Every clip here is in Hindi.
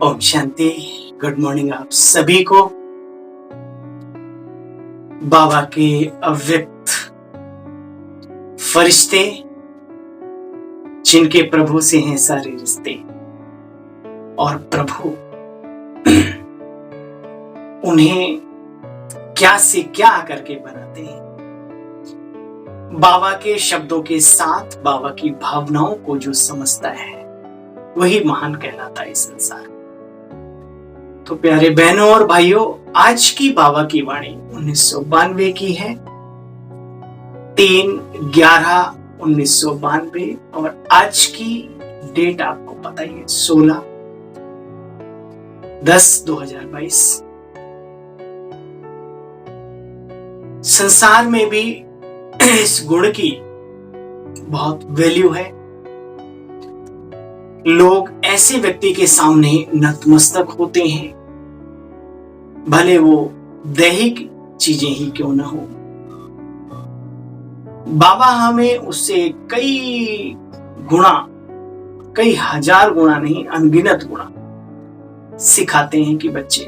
ओम शांति। गुड मॉर्निंग आप सभी को। बाबा के अव्यक्त फरिश्ते जिनके प्रभु से हैं सारे रिश्ते, और प्रभु उन्हें क्या से क्या करके बनाते हैं। बाबा के शब्दों के साथ बाबा की भावनाओं को जो समझता है वही महान कहलाता है इस संसार। तो प्यारे बहनों और भाइयों, आज की बाबा की वाणी 1992 की है, 3/11/1992, और आज की डेट आपको पता ही है, 16/10/2022। संसार में भी इस गुण की बहुत वैल्यू है। लोग ऐसे व्यक्ति के सामने नतमस्तक होते हैं, भले वो दैहिक चीजें ही क्यों न हो। बाबा हमें उससे कई गुणा, कई हजार गुणा नहीं, अनगिनत गुणा सिखाते हैं कि बच्चे,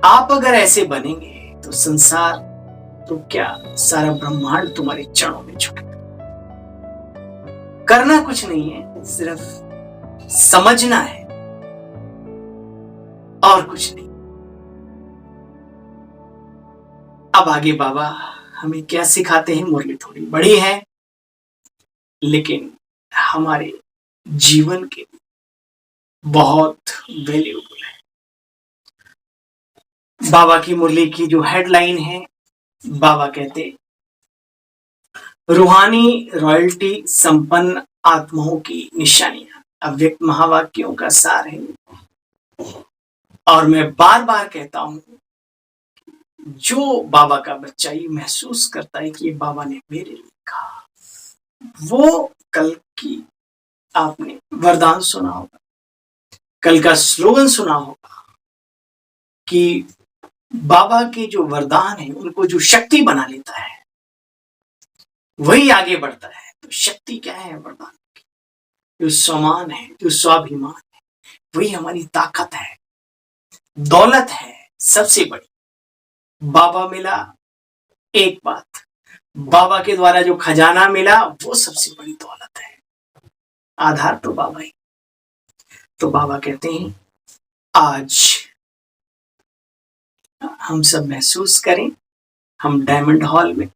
आप अगर ऐसे बनेंगे तो संसार तो क्या, सारा ब्रह्मांड तुम्हारे चरणों में झुकेगा। करना कुछ नहीं है, सिर्फ समझना है और कुछ नहीं। अब आगे बाबा हमें क्या सिखाते हैं। मुरली थोड़ी बड़ी है लेकिन हमारे जीवन के बहुत वैल्यूबल है। बाबा की मुरली की जो हेडलाइन है, बाबा कहते, रूहानी रॉयल्टी संपन्न आत्माओं की निशानियां, अव्यक्त महावाक्यों का सार है। और मैं बार बार कहता हूं, जो बाबा का बच्चा ये महसूस करता है कि ये बाबा ने मेरे लिए कहा, वो कल की आपने वरदान सुना होगा, कल का स्लोगन सुना होगा कि बाबा के जो वरदान है उनको जो शक्ति बना लेता है वही आगे बढ़ता है। तो शक्ति क्या है वरदान की? जो समान है, जो स्वाभिमान है, वही हमारी ताकत है, दौलत है सबसे बड़ी। बाबा मिला एक बात, बाबा के द्वारा जो खजाना मिला वो सबसे बड़ी दौलत है। आधार तो बाबा ही। तो बाबा कहते हैं आज हम सब महसूस करें, हम डायमंड हॉल में,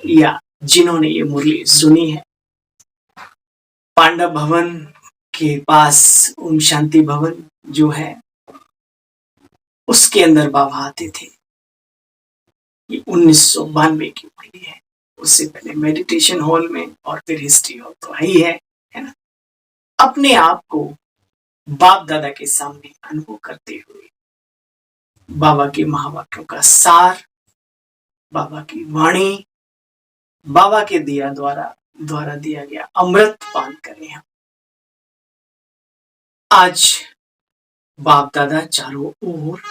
या जिन्होंने ये मुरली सुनी है, पांडव भवन के पास ओम शांति भवन जो है उसके अंदर बाबा आते थे। ये 1992 की मुरली है। उससे पहले मेडिटेशन हॉल में और फिर हिस्ट्री हॉल तो है ना। अपने आप को बाप दादा के सामने अनुभव करते हुए बाबा के महावाक्यों का सार, बाबा की वाणी, बाबा के दिया द्वारा दिया गया अमृत पान करें हम। आज बाप दादा चारों ओर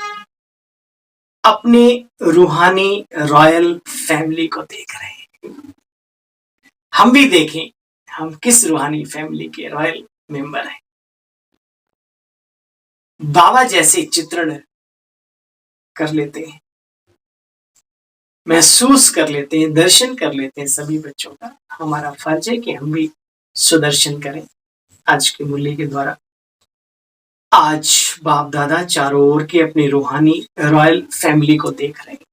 अपने रूहानी रॉयल फैमिली को देख रहे हैं। हम भी देखें हम किस रूहानी फैमिली के रॉयल मेंबर हैं। बाबा जैसे चित्रण कर लेते हैं, महसूस कर लेते हैं, दर्शन कर लेते हैं सभी बच्चों का। हमारा फर्ज है कि हम भी सुदर्शन करें आज की मुरली के द्वारा। आज बाप दादा चारों ओर के अपनी रूहानी रॉयल फैमिली को देख रहे हैं।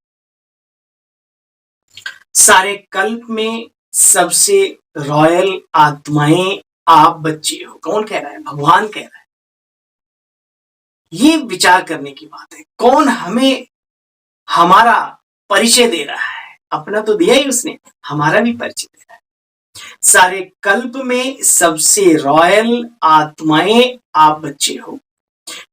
सारे कल्प में सबसे रॉयल आत्माएं आप बच्चे हो। कौन कह रहा है? भगवान कह रहा है। ये विचार करने की बात है। कौन हमें हमारा परिचय दे रहा है? अपना तो दिया ही उसने, हमारा भी परिचय दे रहा है। सारे कल्प में सबसे रॉयल आत्माएं आप बच्चे हो।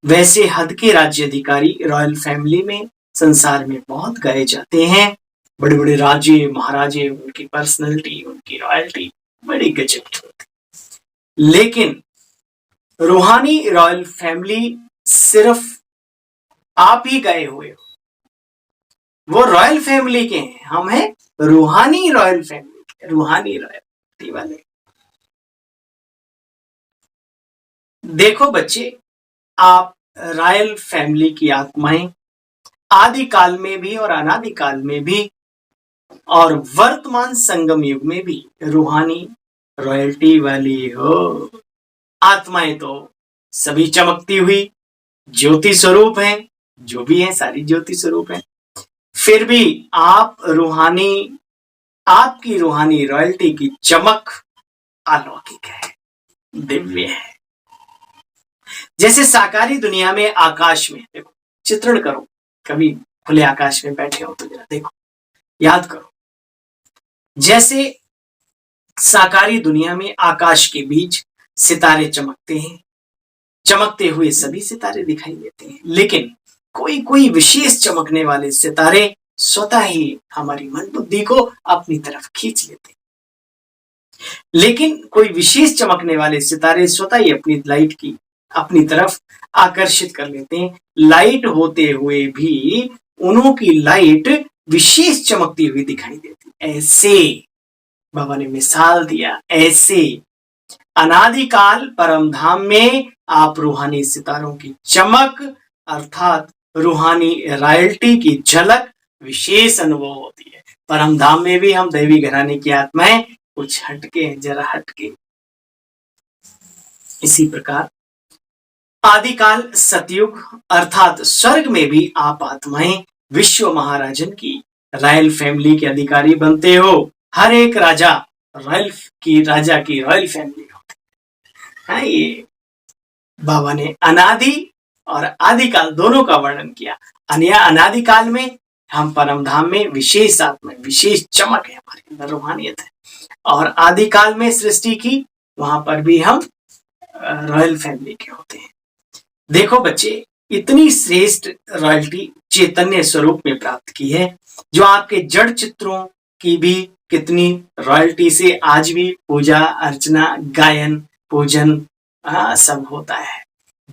वैसे हद के राज्य अधिकारी रॉयल फैमिली में संसार में बहुत गाए जाते हैं। बड़े बड़े राजे महाराजे, उनकी पर्सनैलिटी, उनकी रॉयल्टी बड़ी गजब की होती। लेकिन रूहानी रॉयल फैमिली सिर्फ आप ही गए हुए हो। वो रॉयल फैमिली के हैं, हम हैं रूहानी रॉयल फैमिली, रूहानी रॉयल्टी वाले। देखो बच्चे, आप रॉयल फैमिली की आत्माएं आदि काल में भी और अनादि काल में भी और वर्तमान संगम युग में भी रूहानी रॉयल्टी वाली हो। आत्माएं तो सभी चमकती हुई ज्योति स्वरूप हैं, जो भी हैं सारी ज्योति स्वरूप हैं। फिर भी आपकी रूहानी रॉयल्टी की चमक अलौकिक है, दिव्य है। जैसे साकारी दुनिया में आकाश में, देखो चित्रण करो, कभी खुले आकाश में बैठे हो तो जरा देखो, याद करो। जैसे साकारी दुनिया में आकाश के बीच सितारे चमकते हैं, चमकते हुए सभी सितारे दिखाई देते हैं, लेकिन कोई कोई विशेष चमकने वाले सितारे स्वतः ही हमारी मन बुद्धि को अपनी तरफ खींच लेते हैं। लेकिन कोई विशेष चमकने वाले सितारे स्वतः ही अपनी लाइट की अपनी तरफ आकर्षित कर लेते हैं। लाइट होते हुए भी उन्हों की लाइट विशेष चमकती हुई दिखाई देती है। ऐसे बाबा ने मिसाल दिया, ऐसे अनादिकाल परम धाम में आप रूहानी सितारों की चमक अर्थात रूहानी रॉयल्टी की झलक विशेष अनुभव होती है। परम धाम में भी हम दैवी घराने की आत्माएं कुछ हटके हैं, जरा हटके। इसी प्रकार आदिकाल सतयुग अर्थात स्वर्ग में भी आप आत्माएं विश्व महाराजन की रॉयल फैमिली के अधिकारी बनते हो। हर एक राजा की रॉयल फैमिली होती है। हाँ, ये बाबा ने अनादि और आदिकाल दोनों का वर्णन किया। अनादिकाल में हम परम धाम में विशेष आत्मा, विशेष चमक है, हमारे अंदर रूहानियत है, और आदिकाल में सृष्टि की वहां पर भी हम रॉयल फैमिली के होते हैं। देखो बच्चे, इतनी श्रेष्ठ रॉयल्टी चैतन्य स्वरूप में प्राप्त की है, जो आपके जड़ चित्रों की भी कितनी रॉयल्टी से आज भी पूजा अर्चना गायन पूजन सब होता है।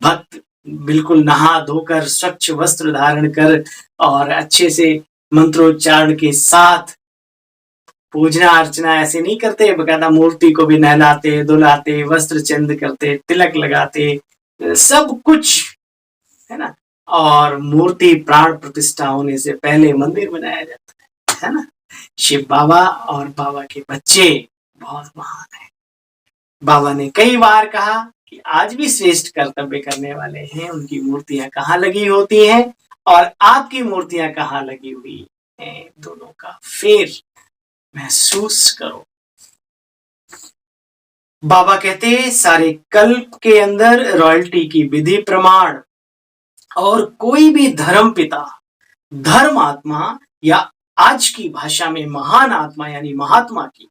भक्त बिल्कुल नहा धोकर स्वच्छ वस्त्र धारण कर और अच्छे से मंत्रोच्चारण के साथ पूजना अर्चना ऐसे नहीं करते, बकायदा मूर्ति को भी नहलाते धुलाते वस्त्र चंद करते तिलक लगाते सब कुछ है ना। और मूर्ति प्राण प्रतिष्ठा होने से पहले मंदिर बनाया जाता है ना। शिव बाबा और बाबा के बच्चे बहुत महान है। बाबा ने कई बार कहा कि आज भी श्रेष्ठ कर्तव्य करने वाले हैं, उनकी मूर्तियां कहाँ लगी होती हैं और आपकी मूर्तियां कहाँ लगी हुई हैं, दोनों का फेर महसूस करो। बाबा कहते हैं सारे कल्प के अंदर रॉयल्टी की विधि प्रमाण और कोई भी धर्म पिता धर्म आत्मा या आज की भाषा में महान आत्मा यानी महात्मा की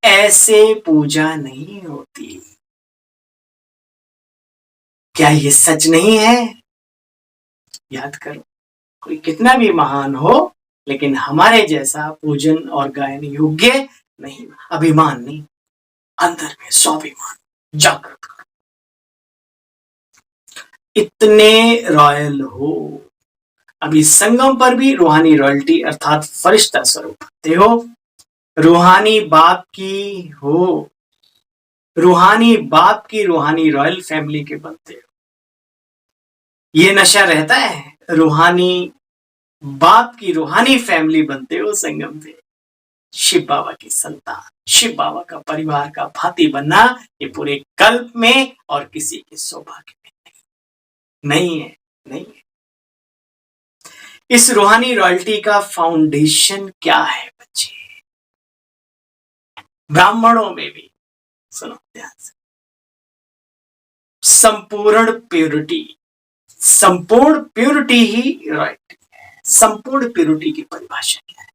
ऐसे पूजा नहीं होती। क्या ये सच नहीं है? याद करो, कोई कितना भी महान हो लेकिन हमारे जैसा पूजन और गायन योग्य नहीं। अभिमान नहीं, अंदर में स्वाभिमान जागृत करो। इतने रॉयल हो। अभी संगम पर भी रूहानी रॉयल्टी अर्थात फरिश्ता स्वरूप होते हो, रूहानी बाप की हो, रूहानी बाप की रूहानी रॉयल फैमिली के बनते हो। ये नशा रहता है, रूहानी बाप की रूहानी फैमिली बनते हो संगम पे। शिव बाबा की संतान, शिव बाबा का परिवार का भाती बनना ये पूरे कल्प में और किसी के सौभाग्य में नहीं है, नहीं है। इस रूहानी रॉयल्टी का फाउंडेशन क्या है बच्चे? ब्राह्मणों में भी सुनो ध्यान से, संपूर्ण प्योरिटी, संपूर्ण प्योरिटी ही रॉयल्टी है। संपूर्ण प्योरिटी की परिभाषा क्या है?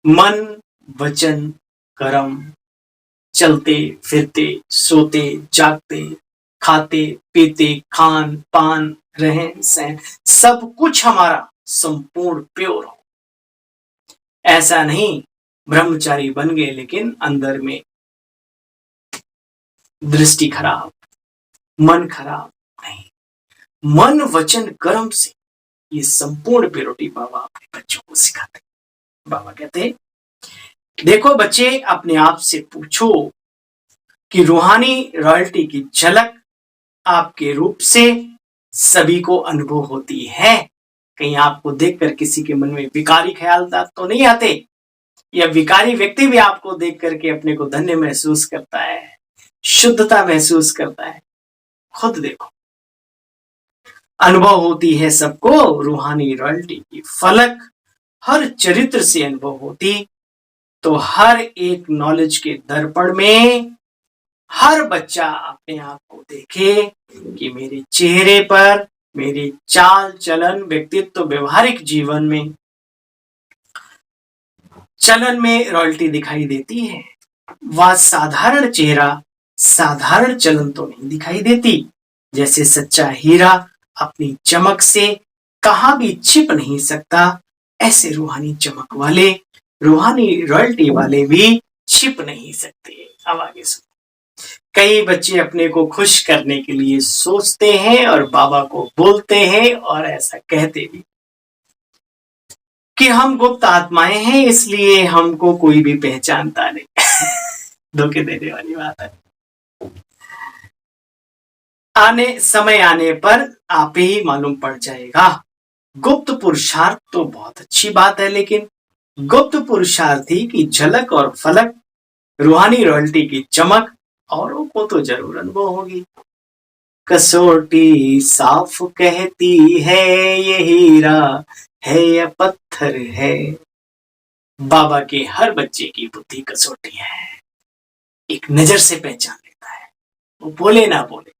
मन वचन कर्म, चलते फिरते सोते जागते खाते पीते खान पान रहन सहन सब कुछ हमारा संपूर्ण प्योर हो। ऐसा नहीं ब्रह्मचारी बन गए लेकिन अंदर में दृष्टि खराब, मन खराब, नहीं। मन वचन कर्म से ये संपूर्ण प्योरिटी बाबा अपने बच्चों को सिखाते। बाबा कहते देखो बच्चे, अपने आप से पूछो कि रूहानी रॉयल्टी की झलक आपके रूप से सभी को अनुभव होती है। कहीं आपको देखकर किसी के मन में विकारी ख्याल तो नहीं आते, या विकारी व्यक्ति भी आपको देख करके अपने को धन्य महसूस करता है, शुद्धता महसूस करता है? खुद देखो, अनुभव होती है सबको रूहानी रॉयल्टी की। फलक हर चरित्र से अनुभव होती तो हर एक नॉलेज के दर्पण में हर बच्चा अपने आप को देखे कि मेरे चेहरे पर, मेरी चाल चलन, व्यक्तित्व, व्यवहारिक जीवन में, चलन में रॉयल्टी दिखाई देती है। वह साधारण चेहरा, साधारण चलन तो नहीं दिखाई देती। जैसे सच्चा हीरा अपनी चमक से कहां भी छिप नहीं सकता, ऐसे रूहानी चमक वाले, रूहानी रॉयल्टी वाले भी छिप नहीं सकते। अब आगे सुनो। कई बच्चे अपने को खुश करने के लिए सोचते हैं और बाबा को बोलते हैं और ऐसा कहते भी कि हम गुप्त आत्माएं हैं, इसलिए हमको कोई भी पहचानता नहीं। धोखे देने वाली बात है। समय आने पर आप ही मालूम पड़ जाएगा। गुप्त पुरुषार्थ तो बहुत अच्छी बात है, लेकिन गुप्त पुरुषार्थी की झलक और फलक, रूहानी रॉयल्टी की चमक औरों को तो जरूर अनुभव होगी। कसौटी साफ कहती है ये हीरा है या पत्थर है। बाबा के हर बच्चे की बुद्धि कसौटी है, एक नजर से पहचान लेता है, वो बोले ना बोले।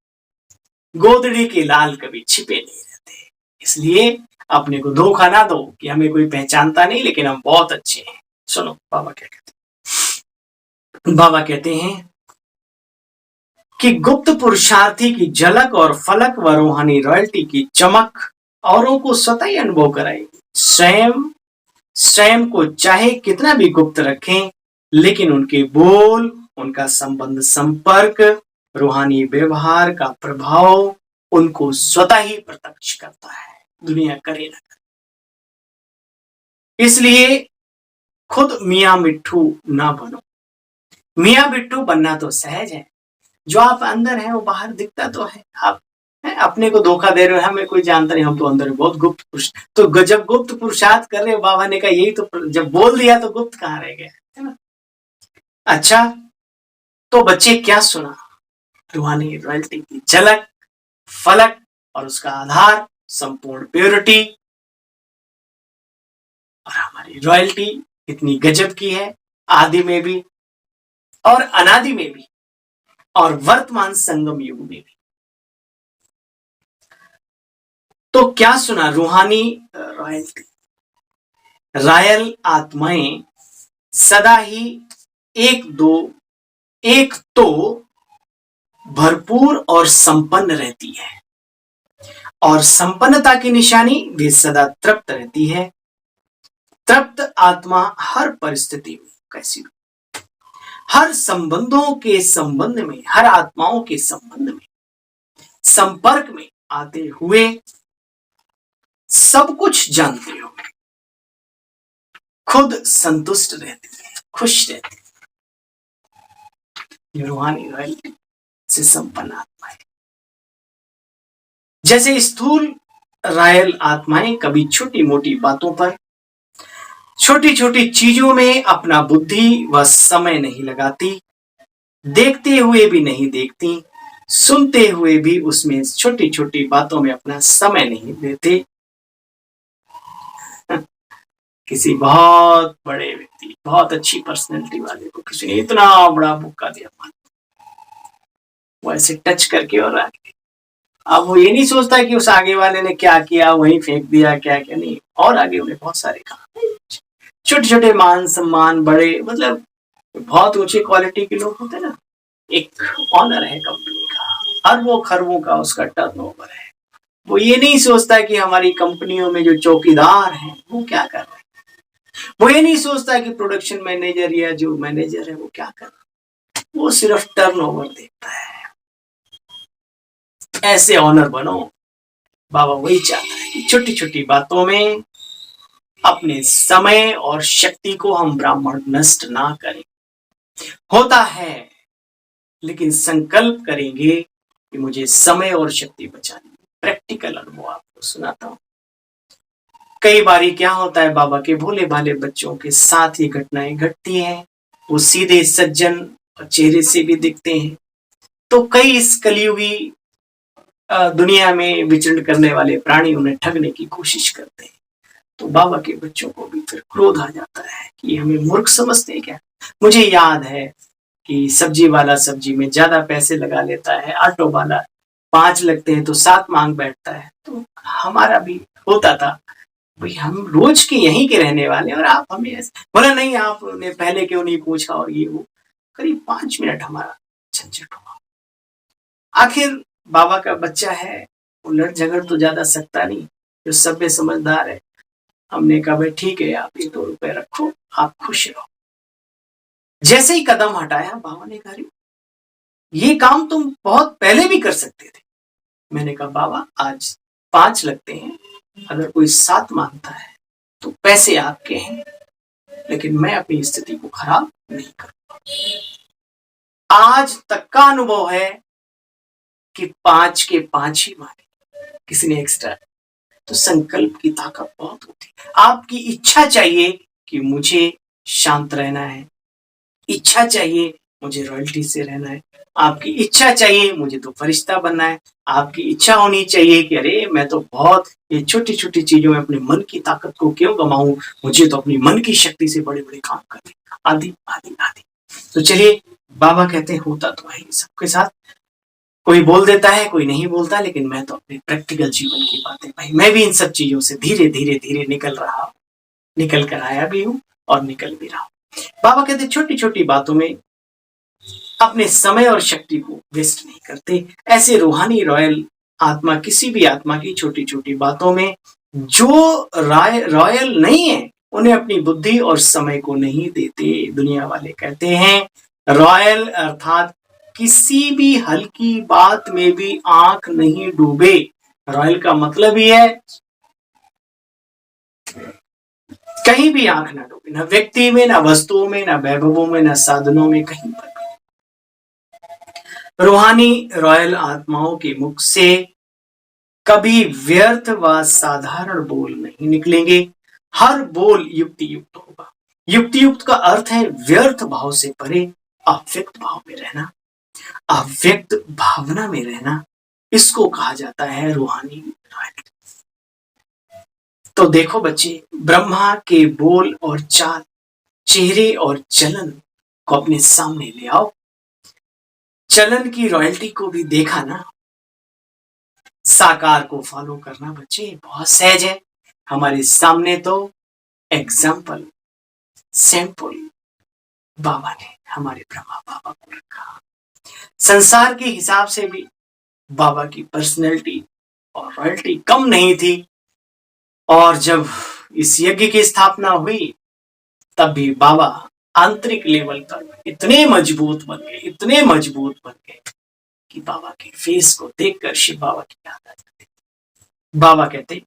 गोदड़ी के लाल कभी छिपे नहीं रहते, इसलिए अपने को धोखा ना दो कि हमें कोई पहचानता नहीं लेकिन हम बहुत अच्छे हैं। सुनो बाबा क्या कहते हैं। बाबा कहते हैं कि गुप्त पुरुषार्थी की झलक और फलक व रूहानी रॉयल्टी की चमक औरों को स्वतः ही अनुभव कराएगी। स्वयं को चाहे कितना भी गुप्त रखें, लेकिन उनके बोल, उनका संबंध, संपर्क, रूहानी व्यवहार का प्रभाव उनको स्वतः ही प्रत्यक्ष करता है, दुनिया करे ना करे। इसलिए खुद मियां मिट्ठू ना बनो। मियां मिट्ठू बनना तो सहज है, जो आप अंदर है वो बाहर दिखता तो है। आप अपने को धोखा दे रहे हो, हमें कोई जानता नहीं, हम तो अंदर बहुत गुप्त पुरुष। तो जब गुप्त पुरुषार्थ कर रहे हो, बाबा ने कहा यही तो, जब बोल दिया तो गुप्त कहाँ रह गया, है ना। अच्छा, तो बच्चे क्या सुना? रूहानी रॉयल्टी की झलक, फलक और उसका आधार संपूर्ण प्योरिटी। और हमारी रॉयल्टी इतनी गजब की है, आदि में भी और अनादि में भी और वर्तमान संगम युग में भी। तो क्या सुना? रूहानी रॉयल्टी, रॉयल आत्माएं सदा ही एक तो भरपूर और संपन्न रहती है, और संपन्नता की निशानी वे सदा तृप्त रहती है। तृप्त आत्मा हर परिस्थिति में, कैसी हर संबंधों के संबंध में, हर आत्माओं के संबंध में, संपर्क में आते हुए सब कुछ जानते हो, खुद संतुष्ट रहती है, खुश रहती है। ये रूहानी रॉयल्टी से संपन्न आत्मा है। जैसे स्थूल रॉयल आत्माएं कभी छोटी मोटी बातों पर, छोटी छोटी चीजों में अपना बुद्धि व समय नहीं लगाती, देखते हुए भी नहीं देखती, सुनते हुए भी उसमें छोटी छोटी बातों में अपना समय नहीं देते। किसी बहुत बड़े व्यक्ति, बहुत अच्छी पर्सनैलिटी वाले को किसी ने इतना बड़ा बुक्का दिया, वो ऐसे टच करके और आ गया। अब वो ये नहीं सोचता कि उस आगे वाले ने क्या किया, वहीं फेंक दिया, क्या क्या नहीं, और आगे उन्हें बहुत सारे काम, छोटे छोटे मान सम्मान, बड़े मतलब बहुत ऊंची क्वालिटी के लोग होते ना। एक ऑनर है कंपनी का, अरबों खरबों का उसका टर्नओवर है। वो ये नहीं सोचता कि हमारी कंपनियों में जो चौकीदार हैं वो क्या कर रहे हैं। वो ये नहीं सोचता कि प्रोडक्शन मैनेजर या जो मैनेजर है वो क्या कर रहा है। वो सिर्फ टर्नओवर देखता है। ऐसे ऑनर बनो। बाबा वही चाहता है कि छोटी छोटी बातों में अपने समय और शक्ति को हम ब्राह्मण नष्ट ना करें। होता है, लेकिन संकल्प करेंगे कि मुझे समय और शक्ति बचानी है। प्रैक्टिकल अनुभव आपको सुनाता हूँ। कई बारी क्या होता है, बाबा के भोले भाले बच्चों के साथ ये घटनाएं घटती हैं। वो सीधे सज्जन चेहरे से भी दिखते हैं। तो कई इस कलयुगी दुनिया में विचरण करने वाले प्राणी उन्हें ठगने की कोशिश करते हैं। तो बाबा के बच्चों को भी फिर क्रोध आ जाता है कि हमें मूर्ख समझते हैं क्या। मुझे याद है कि सब्जी वाला सब्जी में ज्यादा पैसे लगा लेता है, ऑटो वाला 5 लगते हैं तो 7 मांग बैठता है। तो हमारा भी होता था, भाई हम रोज के यहीं के रहने वाले और आप हमें ऐसे बोला, नहीं आपने पहले क्यों नहीं पूछा, और ये वो करीब 5 मिनट हमारा झंझट हुआ। आखिर बाबा का बच्चा है, वो लड़ झगड़ तो ज्यादा सकता नहीं, जो सभ्य समझदार है। हमने कहा भाई ठीक है, आप ये 2 रुपए रखो, आप खुश रहो। जैसे ही कदम हटाया, बाबा ने कहा ये काम तुम बहुत पहले भी कर सकते थे। मैंने कहा बाबा आज 5 लगते हैं, अगर कोई 7 मांगता है तो पैसे आपके हैं, लेकिन मैं अपनी स्थिति को खराब नहीं करूंगा। आज तक का अनुभव है कि 5 के 5 ही मांगे, किसी ने एक्स्ट्रा। तो संकल्प की ताकत बहुत होती है। आपकी इच्छा चाहिए कि मुझे शांत रहना है, इच्छा चाहिए मुझे रॉयल्टी से रहना है, आपकी इच्छा चाहिए मुझे तो फरिश्ता बनना है, आपकी इच्छा होनी चाहिए कि अरे मैं तो बहुत ये छोटी छोटी चीजों में अपने मन की ताकत को क्यों गमाऊं, मुझे तो अपनी मन की शक्ति से बड़े बड़े काम करने, आदि आदि आदि। तो चलिए, बाबा कहते हैं होता तो है सबके साथ, कोई बोल देता है कोई नहीं बोलता, लेकिन मैं तो अपने प्रैक्टिकल जीवन की बातें, भाई मैं भी इन सब चीजों से धीरे धीरे धीरे निकल रहा हूं, निकल कर आया भी हूं और निकल भी रहा हूं। बाबा कहते छोटी छोटी बातों में अपने समय और शक्ति को वेस्ट नहीं करते। ऐसे रूहानी रॉयल आत्मा किसी भी आत्मा की छोटी छोटी बातों में, जो रॉयल नहीं है उन्हें अपनी बुद्धि और समय को नहीं देते। दुनिया वाले कहते हैं रॉयल अर्थात किसी भी हल्की बात में भी आंख नहीं डूबे। रॉयल का मतलब ही है कहीं भी आंख ना डूबे, ना व्यक्ति में, ना वस्तुओं में, ना वैभवों में, ना साधनों में, कहीं पर। रूहानी रॉयल आत्माओं के मुख से कभी व्यर्थ व साधारण बोल नहीं निकलेंगे। हर बोल युक्ति युक्त होगा। युक्ति युक्त का अर्थ है व्यर्थ भाव से परे अव्यक्त भाव में रहना, अव्यक्त भावना में रहना। इसको कहा जाता है रूहानी रॉयल। तो देखो बच्चे, ब्रह्मा के बोल और चाल, चेहरे और चलन को अपने सामने ले आओ। चलन की रॉयल्टी को भी देखा ना। साकार को फॉलो करना बच्चे बहुत सहज है। हमारे सामने तो एग्जाम्पल, सैंपल बाबा ने हमारे ब्रह्मा बाबा को रखा। संसार के हिसाब से भी बाबा की पर्सनैलिटी और रॉयल्टी कम नहीं थी। और जब इस यज्ञ की स्थापना हुई तब भी बाबा आंतरिक लेवल पर इतने मजबूत बन गए, इतने मजबूत बन गए कि बाबा के फेस को देखकर शिव बाबा की याद आ जाती। बाबा कहते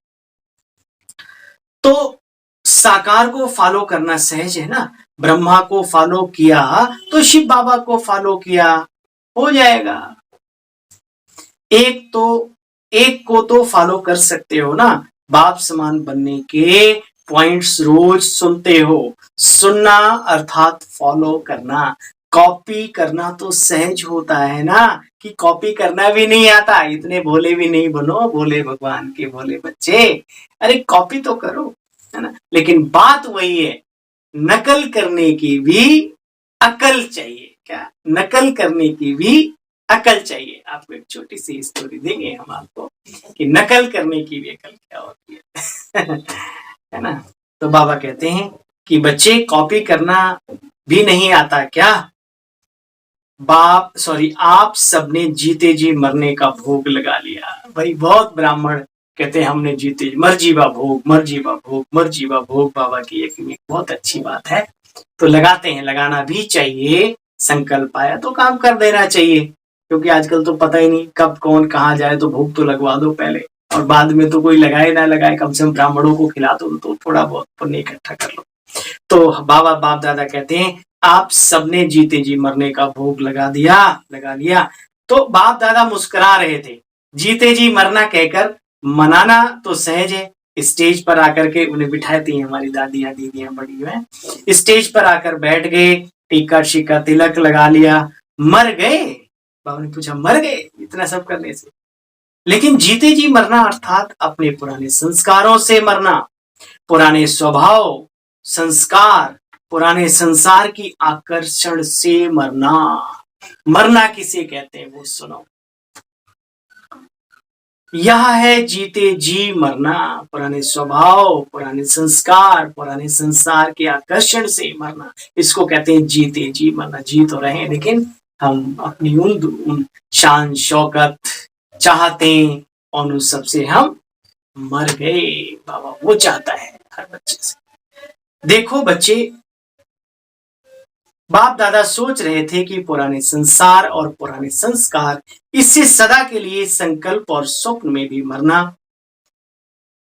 तो साकार को फॉलो करना सहज है ना। ब्रह्मा को फॉलो किया तो शिव बाबा को फॉलो किया, हो जाएगा। एक को तो फॉलो कर सकते हो ना। बाप समान बनने के पॉइंट्स रोज सुनते हो। सुनना अर्थात फॉलो करना। कॉपी करना तो सहज होता है ना, कि कॉपी करना भी नहीं आता। इतने भोले भी नहीं बनो, भोले भगवान के भोले बच्चे। अरे कॉपी तो करो, है ना। लेकिन बात वही है, नकल करने की भी अकल चाहिए। क्या? नकल करने की भी अकल चाहिए। आपको एक छोटी सी स्टोरी देंगे हम आपको कि नकल करने की भी अकल क्या होती है है ना। तो बाबा कहते हैं कि बच्चे कॉपी करना भी नहीं आता क्या? आप सबने जीते जी मरने का भोग लगा लिया। भाई बहुत ब्राह्मण कहते हैं हमने जीते मरजीवा भोग, मरजीवा भोग, मरजीवा भोग। बाबा की एक बहुत अच्छी बात है, तो लगाते हैं, लगाना भी चाहिए। संकल्प आया तो काम कर देना चाहिए, क्योंकि आजकल तो पता ही नहीं कब कौन कहाँ जाए। तो भोग तो लगवा दो पहले, और बाद में तो कोई लगाए ना लगाए, कम से कम ब्राह्मणों को खिला दो, तो थोड़ा बहुत पुण्य इकट्ठा कर लो। तो बाबा बाप दादा कहते हैं आप सबने जीते जी मरने का भोग लगा लिया। तो बाप दादा मुस्कुरा रहे थे। जीते जी मरना कहकर मनाना तो सहज है। स्टेज पर आकर के उन्हें बिठाती हैं हमारी दादियां दीदियां बड़ी हैं, स्टेज पर आकर बैठ गए, टीका शीका तिलक लगा लिया, मर गए। बाबा ने पूछा मर गए इतना सब करने से? लेकिन जीते जी मरना अर्थात अपने पुराने संस्कारों से मरना, पुराने स्वभाव संस्कार, पुराने संसार की आकर्षण से मरना। मरना किसे कहते हैं वो सुनो। यह है जीते जी मरना, पुराने स्वभाव, पुराने संस्कार, पुराने संसार के आकर्षण से मरना। इसको कहते हैं जीते जी मरना। जी तो रहे लेकिन हम अपनी उन शान शौकत चाहते और उन सबसे हम मर गए। बाबा वो चाहता है हर बच्चे से। देखो बच्चे, बाप दादा सोच रहे थे कि पुराने संसार और पुराने संस्कार, इससे सदा के लिए संकल्प और स्वप्न में भी मरना,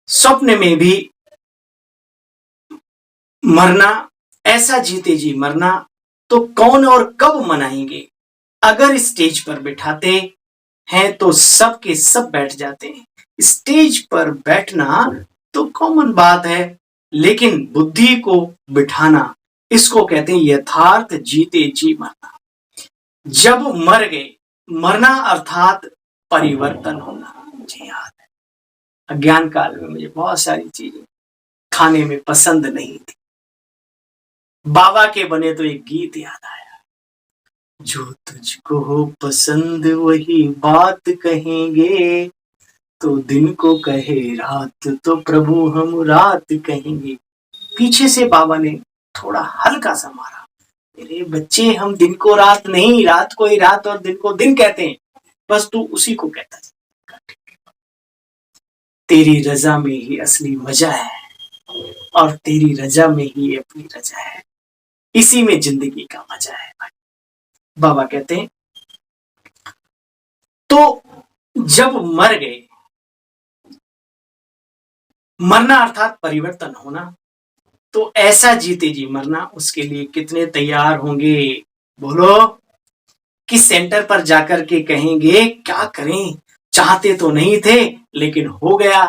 स्वप्न में भी मरना, ऐसा जीते जी मरना तो कौन और कब मनाएंगे? अगर स्टेज पर बिठाते हैं तो सब के सब बैठ जाते हैं। स्टेज पर बैठना तो कॉमन बात है, लेकिन बुद्धि को बिठाना, इसको कहते हैं यथार्थ जीते जी मरना। जब मर गए, मरना अर्थात परिवर्तन होना। मुझे याद है अज्ञान काल में मुझे बहुत सारी चीजें खाने में पसंद नहीं थी। बाबा के बने तो एक गीत याद आया, जो तुझको हो पसंद वही बात कहेंगे, तो दिन को कहे रात तो प्रभु हम रात कहेंगे। पीछे से बाबा ने थोड़ा हल्का सा मारा, मेरे बच्चे हम दिन को रात नहीं, रात को ही रात और दिन को दिन कहते हैं, बस तू उसी को कहता है। तेरी रजा में ही असली मजा है और तेरी रजा में ही अपनी रजा है, इसी में जिंदगी का मजा है भाई। बाबा कहते हैं तो जब मर गए, मरना अर्थात परिवर्तन होना, तो ऐसा जीते जी मरना, उसके लिए कितने तैयार होंगे बोलो? किस सेंटर पर जाकर के कहेंगे क्या करें, चाहते तो नहीं थे लेकिन हो गया,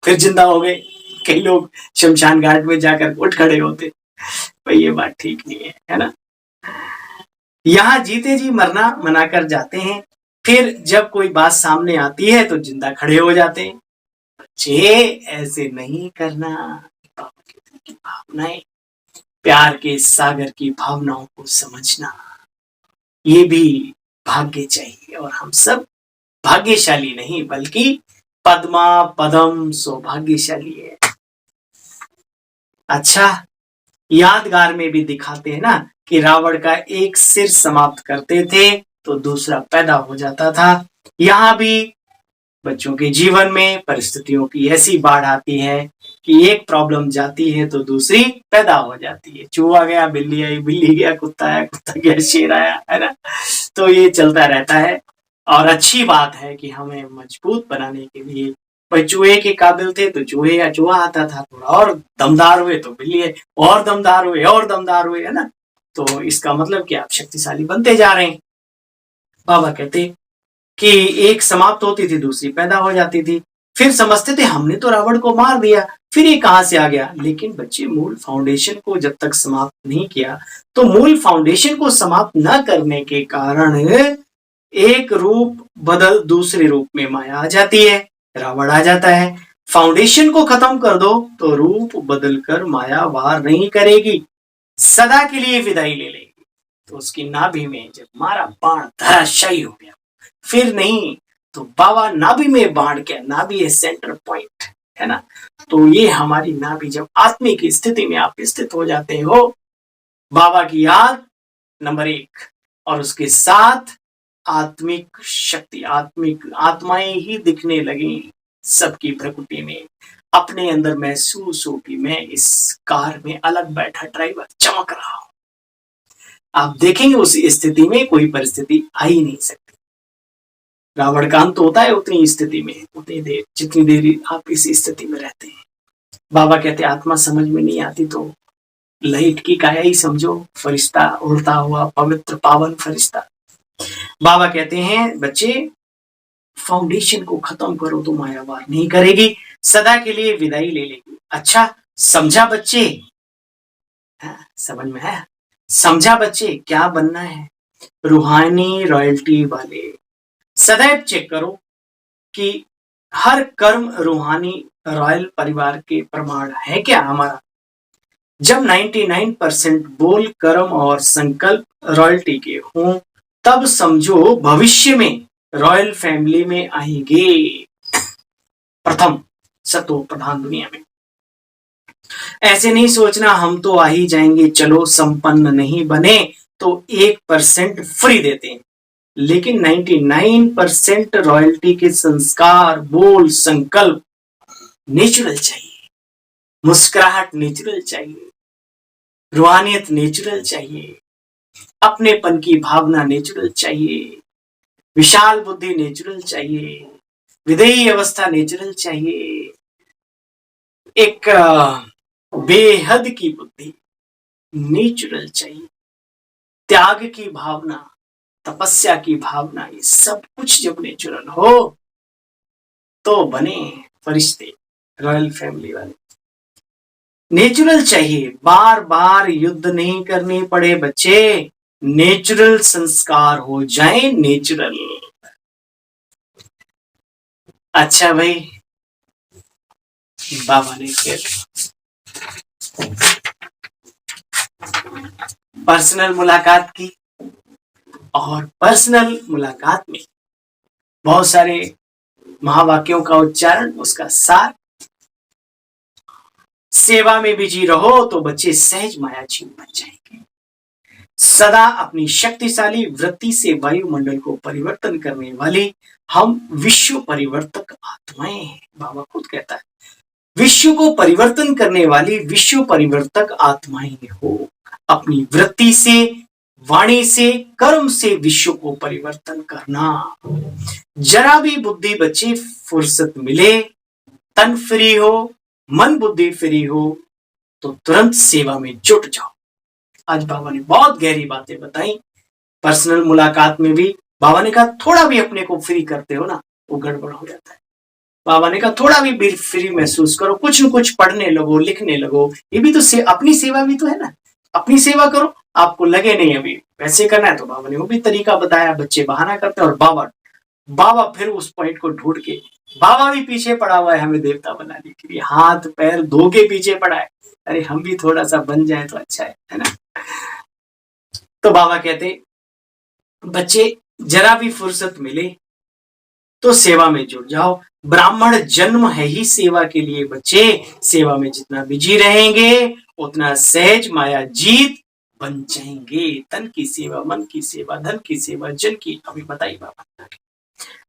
फिर जिंदा हो गए। कई लोग शमशान घाट में जाकर उठ खड़े होते, भाई ये बात ठीक नहीं है ना? यहां जीते जी मरना मनाकर जाते हैं, फिर जब कोई बात सामने आती है तो जिंदा खड़े हो जाते हैं। बच्चे ऐसे नहीं करना। की भावनाएं, प्यार के सागर की भावनाओं को समझना, ये भी भाग्य चाहिए। और हम सब भाग्यशाली नहीं बल्कि पद्मा पदम सौभाग्यशाली है। अच्छा, यादगार में भी दिखाते हैं ना कि रावण का एक सिर समाप्त करते थे तो दूसरा पैदा हो जाता था। यहां भी बच्चों के जीवन में परिस्थितियों की ऐसी बाढ़ आती है कि एक प्रॉब्लम जाती है तो दूसरी पैदा हो जाती है। चूहा गया, बिल्ली आई, बिल्ली गया, कुत्ता आया, कुत्ता गया, शेर आया, है ना? तो ये चलता रहता है। और अच्छी बात है कि हमें मजबूत बनाने के लिए, भाई चूहे के काबिल थे तो चूहे या चूहा आता था, थोड़ा और दमदार हुए तो बिल्ली और दमदार हुए और दमदार हुए, है ना? तो इसका मतलब कि आप शक्तिशाली बनते जा रहे हैं। बाबा कहते कि एक समाप्त होती थी दूसरी पैदा हो जाती थी। फिर समझते थे हमने तो रावण को मार दिया, फिर ये कहां से आ गया? लेकिन बच्चे, मूल फाउंडेशन को जब तक समाप्त नहीं किया, तो मूल फाउंडेशन को समाप्त न करने के कारण एक रूप बदल दूसरे रूप में माया आ जाती है, रावण आ जाता है। फाउंडेशन को खत्म कर दो तो रूप बदलकर माया वार नहीं करेगी, सदा के लिए विदाई ले लेगी। तो उसकी नाभि में जब मारा बाण धराशायी हो गया, फिर नहीं तो बाबा नाभि में बाण क्या, नाभि है सेंटर पॉइंट, है ना? तो ये हमारी नाभि, जब आत्मिक स्थिति में आप स्थित हो जाते हो, बाबा की याद नंबर 1 और उसके साथ आत्मिक शक्ति, आत्मिक आत्माएं ही दिखने लगी सबकी प्रकृति में। अपने अंदर महसूस हो कि मैं इस कार में अलग बैठा ड्राइवर चमक रहा हूं। आप देखेंगे उस स्थिति में कोई परिस्थिति आ ही नहीं सकती। रावण का अंत होता है उतनी स्थिति में, उतनी देर जितनी देर आप इस स्थिति में रहते हैं। बाबा कहते आत्मा समझ में नहीं आती तो लाइट की काया ही समझो, फरिश्ता उड़ता हुआ पवित्र पावन फरिश्ता। बाबा कहते हैं बच्चे फाउंडेशन को खत्म करो तो माया वार नहीं करेगी, सदा के लिए विदाई ले लेगी। अच्छा समझा बच्चे? समझ में आया? समझा बच्चे क्या बनना है? रूहानी रॉयल्टी वाले। सदैव चेक करो कि हर कर्म रूहानी रॉयल परिवार के प्रमाण है क्या हमारा? जब 99% बोल कर्म और संकल्प रॉयल्टी के हों तब समझो भविष्य में रॉयल फैमिली में आएंगे। प्रथम सतो प्रधान दुनिया में। ऐसे नहीं सोचना हम तो आ ही जाएंगे, चलो संपन्न नहीं बने तो 1% फ्री देते हैं, लेकिन 99% रॉयल्टी के संस्कार बोल संकल्प नेचुरल चाहिए, मुस्कुराहट नेचुरल चाहिए, रूहानियत नेचुरल चाहिए, अपनेपन की भावना नेचुरल चाहिए, विशाल बुद्धि नेचुरल चाहिए, विधेयी अवस्था नेचुरल चाहिए, एक बेहद की बुद्धि नेचुरल चाहिए, त्याग की भावना, तपस्या की भावना, ये सब कुछ जब नेचुरल हो तो बने फरिश्ते रॉयल फैमिली वाले। नेचुरल चाहिए, बार बार युद्ध नहीं करनी पड़े बच्चे, नेचुरल संस्कार हो जाए, नेचुरल। अच्छा भाई, बाबा ने फिर पर्सनल मुलाकात की और पर्सनल मुलाकात में बहुत सारे महावाक्यों का उच्चारण, उसका सार। सेवा में बिजी रहो तो बच्चे सहज मायाजी बन जाएंगे। सदा अपनी शक्तिशाली वृत्ति से वायुमंडल को परिवर्तन करने वाली हम विश्व परिवर्तक आत्माएं हैं। बाबा खुद कहता है विश्व को परिवर्तन करने वाली विश्व परिवर्तक आत्माएं हो। अपनी वृत्ति से, वाणी से, कर्म से विश्व को परिवर्तन करना। जरा भी बुद्धि बच्चे फुर्सत मिले, तन फ्री हो, मन बुद्धि फ्री हो तो तुरंत सेवा में जुट जाओ। आज बाबा ने बहुत गहरी बातें बताई। पर्सनल मुलाकात में भी बाबा ने कहा थोड़ा भी अपने को फ्री करते हो ना, वो गड़बड़ हो जाता है। बाबा ने कहा थोड़ा भी फ्री महसूस करो, कुछ न कुछ पढ़ने लगो, लिखने लगो, ये भी तो अपनी सेवा भी तो है ना। अपनी सेवा करो, आपको लगे नहीं अभी वैसे करना है तो बाबा ने वो भी तरीका बताया। बच्चे बहाना करते हैं और बाबा फिर उस पॉइंट को ढूंढ के, बाबा भी पीछे पड़ा हुआ है हमें देवता बनाने के लिए, हाथ पैर धो के पीछे पड़ा है। अरे हम भी थोड़ा सा बन जाए तो अच्छा है ना। तो बाबा कहते बच्चे जरा भी फुर्सत मिले तो सेवा में जुट जाओ। ब्राह्मण जन्म है ही सेवा के लिए बच्चे। सेवा में जितना बिजी रहेंगे उतना सहज माया जीत बन जाएंगे। तन की सेवा, मन की सेवा, धन की सेवा, जन की। अभी बताइए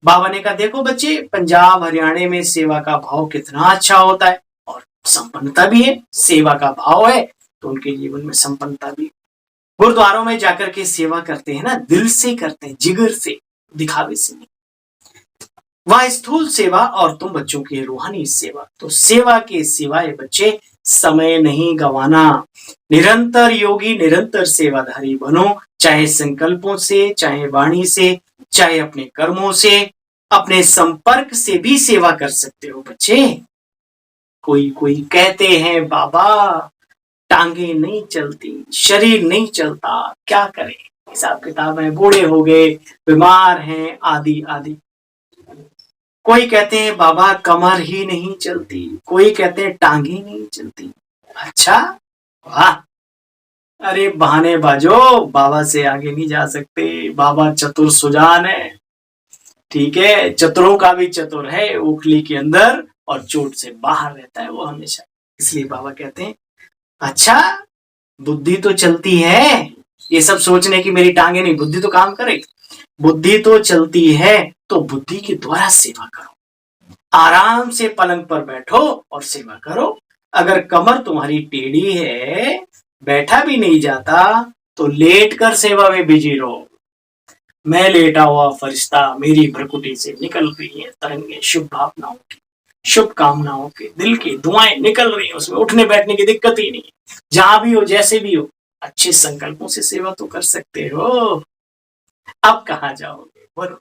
बाबा ने कहा देखो बच्चे, पंजाब हरियाणा में सेवा का भाव कितना अच्छा होता है और संपन्नता भी है। सेवा का भाव है तो उनके जीवन में संपन्नता भी। गुरुद्वारों में जाकर के सेवा करते हैं ना, दिल से करते हैं, जिगर से, दिखावे से नहीं। वह स्थूल सेवा और तुम बच्चों की रूहानी सेवा। तो सेवा के सिवाय बच्चे समय नहीं गंवाना। निरंतर योगी, निरंतर सेवाधारी बनो, चाहे संकल्पों से, चाहे वाणी से, चाहे अपने कर्मों से, अपने संपर्क से भी सेवा कर सकते हो बच्चे। कोई कहते हैं बाबा टांगे नहीं चलती, शरीर नहीं चलता, क्या करें, हिसाब किताब है, बूढ़े हो गए, बीमार हैं, आदि आदि। कोई कहते हैं बाबा कमर ही नहीं चलती, कोई कहते हैं टांगे नहीं चलती। अच्छा वाह, अरे बहाने बाजो, बाबा से आगे नहीं जा सकते। बाबा चतुर सुजान है, ठीक है, चतुरों का भी चतुर है, उखली के अंदर और चोट से बाहर रहता है वो हमेशा। इसलिए बाबा कहते हैं अच्छा बुद्धि तो चलती है, ये सब सोचने की मेरी टांगे नहीं, बुद्धि तो काम करे। बुद्धि तो चलती है तो बुद्धि के द्वारा सेवा करो। आराम से पलंग पर बैठो और सेवा करो। अगर कमर तुम्हारी टेढ़ी है, बैठा भी नहीं जाता, तो लेट कर सेवा में बिजी रहो। मैं लेटा हुआ फरिश्ता, मेरी भ्रकुटी से निकल रही है तरंगे शुभ भावनाओं की, शुभ कामनाओं के, दिल की दुआएं निकल रही है, उसमें उठने बैठने की दिक्कत ही नहीं। जहां भी हो, जैसे भी हो, अच्छे संकल्पों से सेवा तो कर सकते हो। अब कहाँ जाओगे बोलो?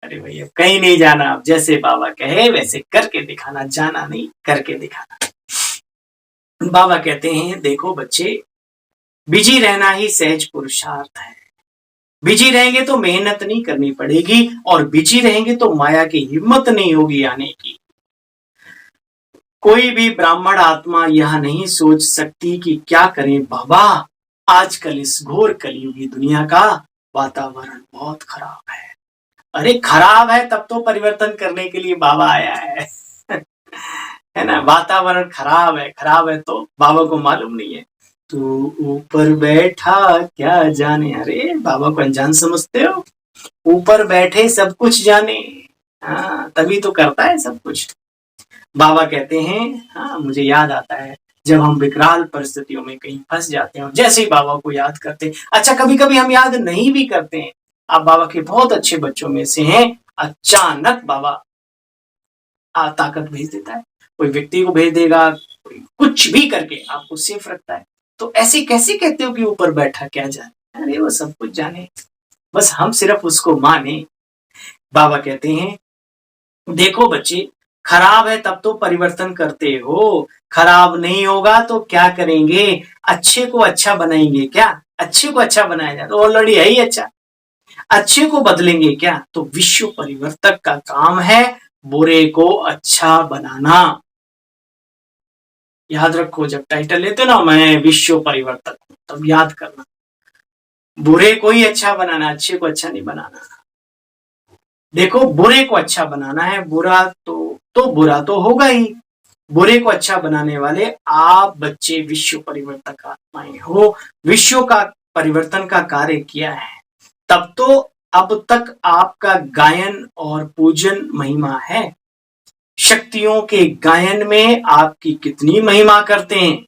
अरे भैया कहीं नहीं जाना, अब जैसे बाबा कहे वैसे करके दिखाना, जाना नहीं करके दिखाना। बाबा कहते हैं देखो बच्चे, बिजी रहना ही सहज पुरुषार्थ है। बिजी रहेंगे तो मेहनत नहीं करनी पड़ेगी, और बिजी रहेंगे तो माया की हिम्मत नहीं होगी आने की। कोई भी ब्राह्मण आत्मा यह नहीं सोच सकती कि क्या करें बाबा, आजकल इस घोर कलयुगी दुनिया का वातावरण बहुत खराब है। अरे खराब है तब तो परिवर्तन करने के लिए बाबा आया है है ना? वातावरण खराब है तो बाबा को मालूम नहीं है। तू ऊपर बैठा क्या जाने, अरे बाबा को अनजान समझते हो? ऊपर बैठे सब कुछ जाने, हाँ तभी तो करता है सब कुछ। बाबा कहते हैं, हाँ मुझे याद आता है जब हम विकराल परिस्थितियों में कहीं फंस जाते हैं, जैसे ही बाबा को याद करते हैं। अच्छा कभी कभी हम याद नहीं भी करते हैं, आप बाबा के बहुत अच्छे बच्चों में से हैं, अचानक बाबा ताकत भेज देता है, कोई व्यक्ति को भेज देगा, कोई कुछ भी करके आपको सेफ रखता है। तो ऐसे कैसे कहते हो कि ऊपर बैठा क्या जाने? अरे वो सब कुछ जाने, बस हम सिर्फ उसको माने। बाबा कहते हैं देखो बच्चे, खराब है तब तो परिवर्तन करते हो, खराब नहीं होगा तो क्या करेंगे? अच्छे को अच्छा बनाएंगे क्या? अच्छे को अच्छा बनाया जाए तो ऑलरेडी है ही अच्छा, अच्छे को बदलेंगे क्या? तो विश्व परिवर्तक का काम है बुरे को अच्छा बनाना। याद रखो, जब टाइटल लेते ना मैं विश्व परिवर्तक हूं, तब याद करना बुरे को ही अच्छा बनाना, अच्छे को अच्छा नहीं बनाना। देखो बुरे को अच्छा बनाना है, बुरा तो बुरा तो होगा ही, बुरे को अच्छा बनाने वाले आप बच्चे विश्व परिवर्तक आत्माएं हो, विश्व का परिवर्तन का कार्य किया है, तब तो अब तक आपका गायन और पूजन महिमा है। शक्तियों के गायन में आपकी कितनी महिमा करते हैं,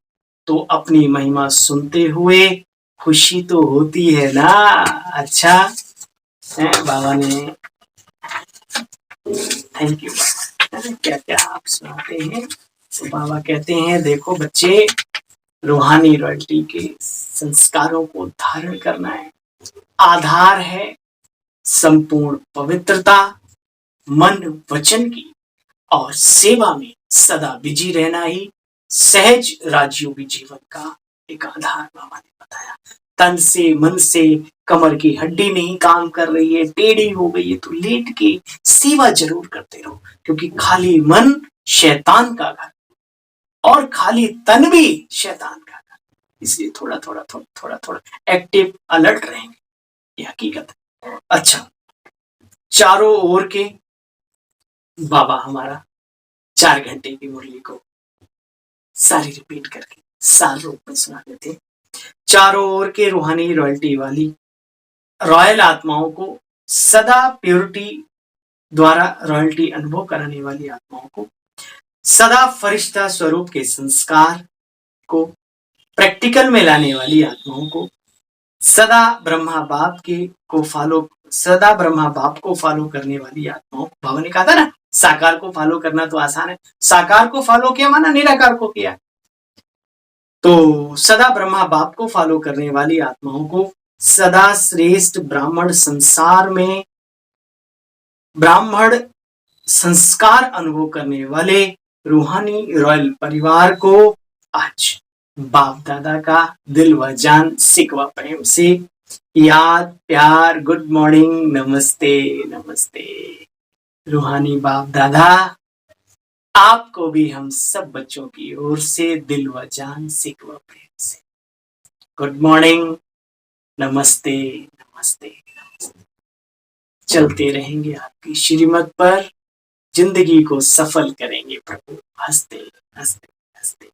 तो अपनी महिमा सुनते हुए खुशी तो होती है ना। अच्छा है बाबा ने, थैंक यू बाबा, क्या क्या आप सुनाते हैं। तो बाबा कहते हैं देखो बच्चे, रूहानी रॉयल्टी के संस्कारों को धारण करना है, आधार है संपूर्ण पवित्रता, मन वचन की और सेवा में सदा बिजी रहना ही सहज राजयोगी जीवन का एक आधार बाबा ने बताया। तन से मन से कमर की हड्डी नहीं काम कर रही है, टेढ़ी हो गई है, तो लेट के सेवा जरूर करते रहो, क्योंकि खाली मन शैतान का घर और खाली तन भी शैतान का घर, इसलिए थोड़ा थोड़ा थोड़ा थोड़ा थोड़ा एक्टिव अलर्ट रहेंगे, ये हकीकत है। अच्छा, चारों ओर के बाबा हमारा 4 घंटे की मुरली को सारी रिपीट करके सार रूप में सुना देते। चारों ओर के रूहानी रॉयल्टी वाली रॉयल आत्माओं को सदा प्योरिटी द्वारा रॉयल्टी अनुभव कराने वाली आत्माओं को, सदा फरिश्ता स्वरूप के संस्कार को प्रैक्टिकल में लाने वाली आत्माओं को, सदा ब्रह्मा बाप को फॉलो करने वाली आत्माओं को। बाबा ने कहा था ना, साकार को फॉलो करना तो आसान है, साकार को फॉलो किया माना निराकार को किया। तो सदा ब्रह्मा बाप को फॉलो करने वाली आत्माओं को, सदा श्रेष्ठ ब्राह्मण संसार में ब्राह्मण संस्कार अनुभव करने वाले रूहानी रॉयल परिवार को आज बाप दादा का दिल व जान सिक व प्रेम से याद, प्यार, गुड मॉर्निंग, नमस्ते नमस्ते। रूहानी बाप दादा आपको भी हम सब बच्चों की ओर से दिल व जान सिक व प्रेम से गुड मॉर्निंग, नमस्ते नमस्ते नमस्ते। चलते रहेंगे आपकी श्रीमत पर, जिंदगी को सफल करेंगे प्रभु, हंसते हंसते हंसते।